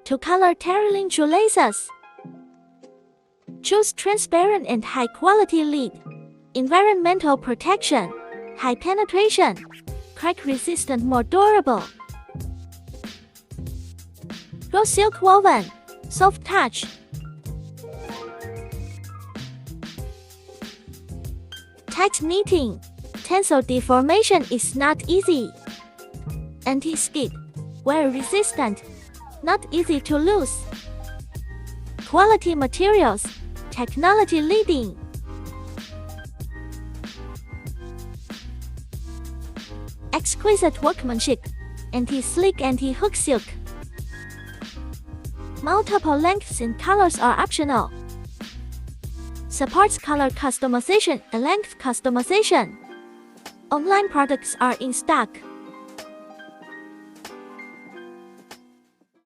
2-color Terylene shoelaces. Choose transparent and high-quality lead. Environmental protection, high penetration, crack-resistant, more durable. Raw silk woven, soft touch. Tight knitting, tensile deformation is not easy. Anti-skid, wear resistant, not easy to lose. Quality materials, technology leading. Exquisite workmanship, anti-slick, anti-hook silk. Multiple lengths and colors are optional. Supports color customization and length customization. Online products are in stock.